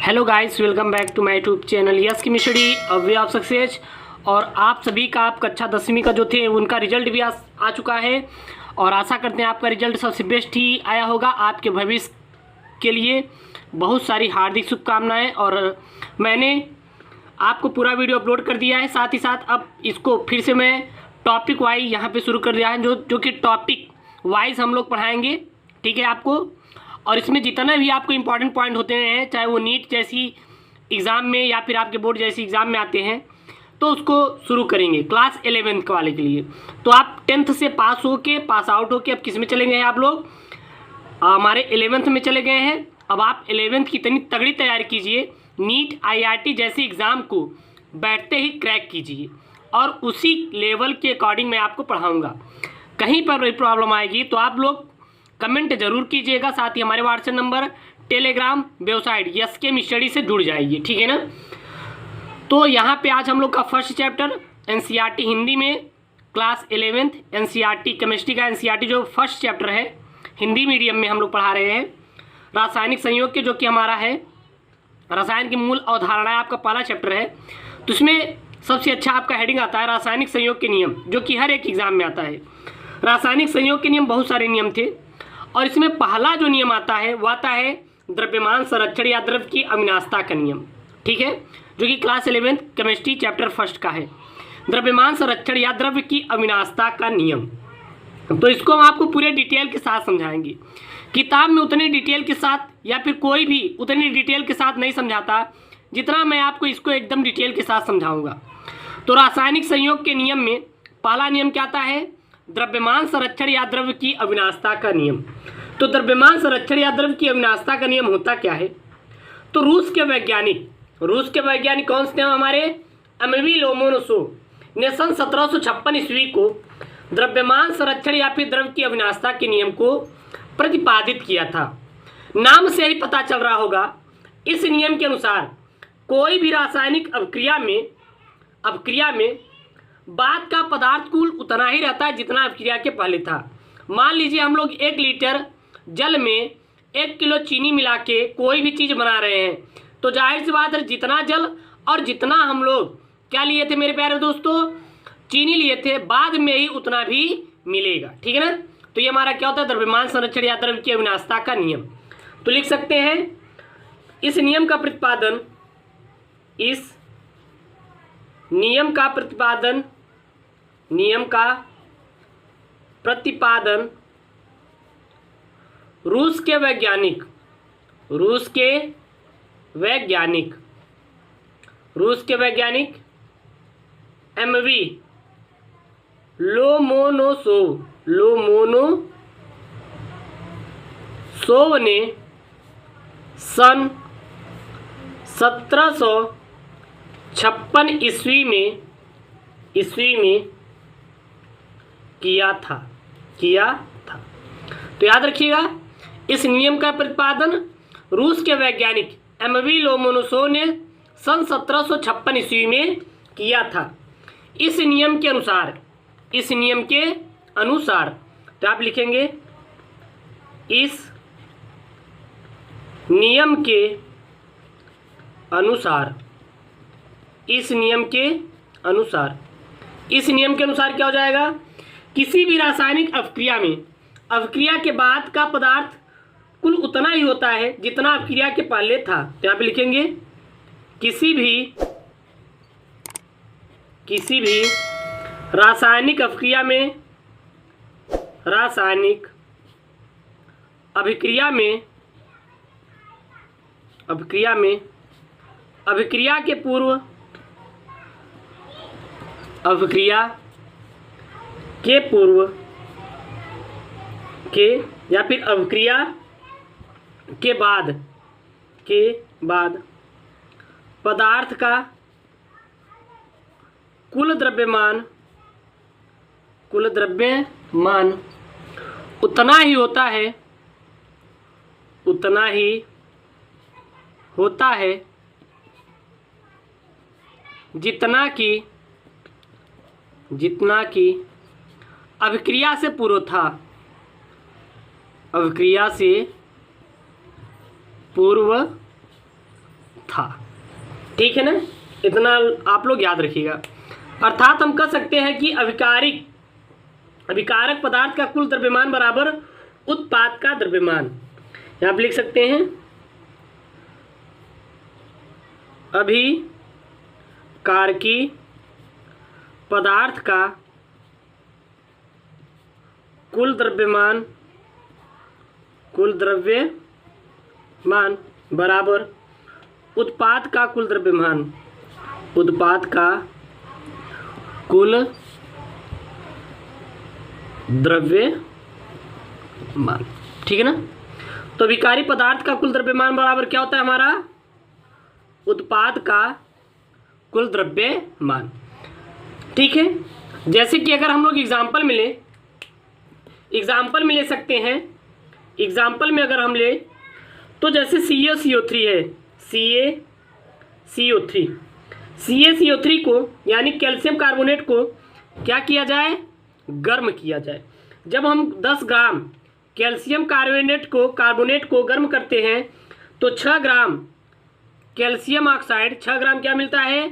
Hello guys, welcome back to my YouTube channel yes chemistry a way of success. और आप सभी का आप कक्षा 10वीं का जो थे उनका रिजल्ट भी आ चुका है और आशा करते हैं आपका रिजल्ट सबसे बेस्ट ही आया होगा। आपके भविष्य के लिए बहुत सारी हार्दिक शुभकामनाएं। और मैंने आपको पूरा वीडियो अपलोड कर दिया है, साथ ही साथ अब इसको फिर से मैं टॉपिक वाइज यहाँ पे शुरू कर दिया है, जो कि टॉपिक वाइज हम लोग पढ़ाएंगे, ठीक है आपको। और इसमें जितना भी आपको इम्पॉर्टेंट पॉइंट होते हैं, चाहे वो नीट जैसी एग्ज़ाम में या फिर आपके बोर्ड जैसी एग्ज़ाम में आते हैं, तो उसको शुरू करेंगे क्लास 11th वाले के लिए। तो आप 10th से पास आउट होके अब किस में चले गए हैं आप लोग? हमारे 11th में चले गए हैं। अब आप 11th की इतनी तगड़ी तैयारी कीजिए, नीट IIT जैसी एग्ज़ाम को बैठते ही क्रैक कीजिए और उसी लेवल के अकॉर्डिंग मैं आपको पढ़ाऊँगा। कहीं पर प्रॉब्लम आएगी तो आप लोग कमेंट जरूर कीजिएगा। साथ ही हमारे WhatsApp number, Telegram, website yes chemistry से जुड़ जाइए, ठीक है ना। तो यहाँ पे आज हम लोग का फर्स्ट चैप्टर NCERT हिंदी में क्लास 11th NCERT केमिस्ट्री का NCERT जो फर्स्ट चैप्टर है हिंदी मीडियम में हम लोग पढ़ा रहे हैं, रासायनिक संयोग के, जो कि हमारा है रसायन की मूल अवधारणाएं, आपका पहला चैप्टर है। तो इसमें सबसे अच्छा आपका हेडिंग आता है रासायनिक संयोग के नियम, जो कि हर एक एग्जाम में आता है। रासायनिक संयोग के नियम बहुत सारे नियम थे और इसमें पहला जो नियम आता है वो आता है द्रव्यमान संरक्षण या द्रव्य की अविनाशता का नियम, ठीक है, जो कि class 11th chemistry chapter first का है, द्रव्यमान संरक्षण या द्रव्य की अविनाशता का नियम। तो इसको हम आपको पूरे डिटेल के साथ समझाएंगे। किताब में उतने डिटेल के साथ या फिर कोई भी उतनी डिटेल के साथ नहीं समझाता जितना मैं आपको इसको एकदम डिटेल के साथ समझाऊंगा। तो रासायनिक संयोग के नियम में पहला नियम क्या आता है? द्रव्यमान संरक्षण या द्रव्य की अविनाशता का नियम। तो द्रव्यमान संरक्षण या द्रव्य की अविनाशता का नियम होता क्या है? तो रूस के वैज्ञानिक कौन से थे हमारे? एमवी लोमोनोसोव ने सन 1756 ईस्वी को द्रव्यमान संरक्षण या फिर द्रव्य की अविनाशता के नियम को प्रतिपादित किया था। नाम से ही पता चल रहा होगा, इस नियम के अनुसार कोई भी रासायनिक अभिक्रिया में बाद का पदार्थ कुल उतना ही रहता है जितना अभिक्रिया के पहले था। मान लीजिए हम लोग 1 लीटर जल में 1 किलो चीनी मिला के कोई भी चीज़ बना रहे हैं, तो जाहिर सी बात है जितना जल और जितना हम लोग क्या लिए थे मेरे प्यारे दोस्तों, चीनी लिए थे, बाद में ही उतना भी मिलेगा, ठीक है ना। तो ये हमारा क्या होता है? द्रव्यमान संरक्षण या द्रव्य की अविनाशता का नियम। तो लिख सकते हैं इस नियम का प्रतिपादन रूस के वैज्ञानिक एमवी लोमोनोसोव ने सन 1756 ईस्वी में किया था। तो याद रखिएगा, इस नियम का प्रतिपादन रूस के वैज्ञानिक एमवी लोमोनोसोव ने सन 1756 ईस्वी में किया था। इस नियम के अनुसार तो आप लिखेंगे इस नियम के अनुसार क्या हो जाएगा? किसी भी रासायनिक अभिक्रिया के बाद का पदार्थ कुल उतना ही होता है जितना अभिक्रिया के पहले था। तो यहाँ पे लिखेंगे किसी भी रासायनिक अभिक्रिया में अभिक्रिया के पूर्व के या फिर अभिक्रिया के बाद पदार्थ का कुल द्रव्यमान उतना ही होता है जितना कि अभिक्रिया से पूर्व था। था। ठीक है ना, इतना आप लोग याद रखिएगा। अर्थात हम कह सकते हैं कि अभिकारक पदार्थ का कुल द्रव्यमान बराबर उत्पाद का द्रव्यमान। यहाँ पे लिख सकते हैं अभिकारकी पदार्थ का कुल द्रव्यमान बराबर उत्पाद का कुल द्रव्यमान, उत्पाद का कुल द्रव्यमान। ठीक है ना, तो अभिकारी पदार्थ का कुल द्रव्यमान बराबर क्या होता है हमारा, उत्पाद का कुल द्रव्यमान। ठीक है, जैसे कि अगर हम लोग एग्जाम्पल में ले सकते हैं। एग्जाम्पल में अगर हम ले तो जैसे CaCO3 है, CaCO3 को यानी कैल्शियम कार्बोनेट को क्या किया जाए, गर्म किया जाए। जब हम 10 ग्राम कैल्शियम कार्बोनेट को गर्म करते हैं तो 6 ग्राम कैल्शियम ऑक्साइड, 6 ग्राम क्या मिलता है,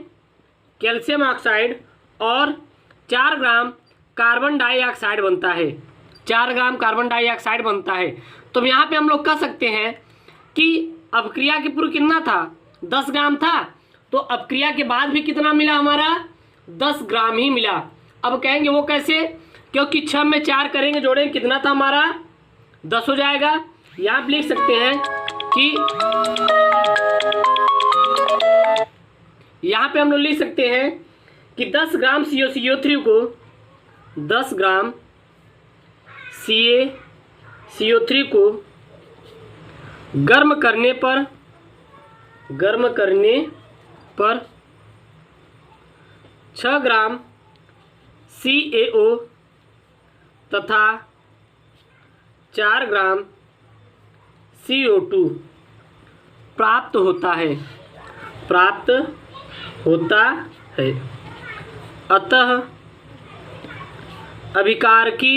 कैल्शियम ऑक्साइड और 4 ग्राम कार्बन डाइऑक्साइड बनता है, 4 ग्राम कार्बन डाइऑक्साइड बनता है। तो यहाँ पे हम लोग कह सकते हैं कि अपक्रिया के पूर्व कितना था, 10 ग्राम था, तो अपक्रिया के बाद भी कितना मिला हमारा, 10 ग्राम ही मिला। अब कहेंगे वो कैसे, क्योंकि 6 में 4 करेंगे, जोड़ेंगे, कितना था हमारा, 10 हो जाएगा। यहाँ पे लिख सकते हैं कि यहाँ पे हम लोग लिख सकते हैं कि 10 ग्राम CaCO3 को 10 ग्राम CaCO3 को गर्म करने पर 6 ग्राम CaO तथा 4 ग्राम CO2 प्राप्त होता है। अतः अभिकारकी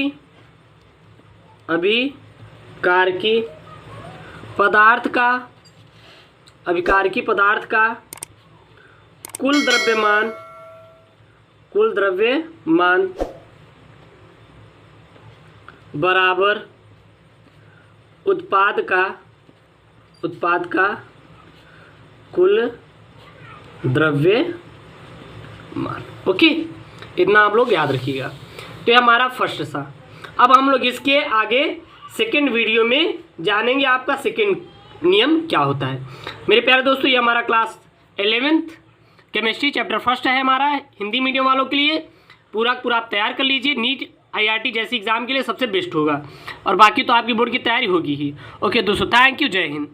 पदार्थ का कुल द्रव्यमान बराबर उत्पाद का कुल द्रव्यमान। ओके, इतना आप लोग याद रखिएगा। तो ये हमारा फर्स्ट था। अब हम लोग इसके आगे सेकेंड वीडियो में जानेंगे आपका सेकेंड नियम क्या होता है। मेरे प्यारे दोस्तों, ये हमारा class 11th chemistry chapter first है हमारा, हिंदी मीडियम वालों के लिए। पूरा आप तैयार कर लीजिए, नीट IRT जैसे एग्ज़ाम के लिए सबसे बेस्ट होगा, और बाकी तो आपकी बोर्ड की तैयारी होगी ही। ओके दोस्तों, थैंक यू, जय हिंद।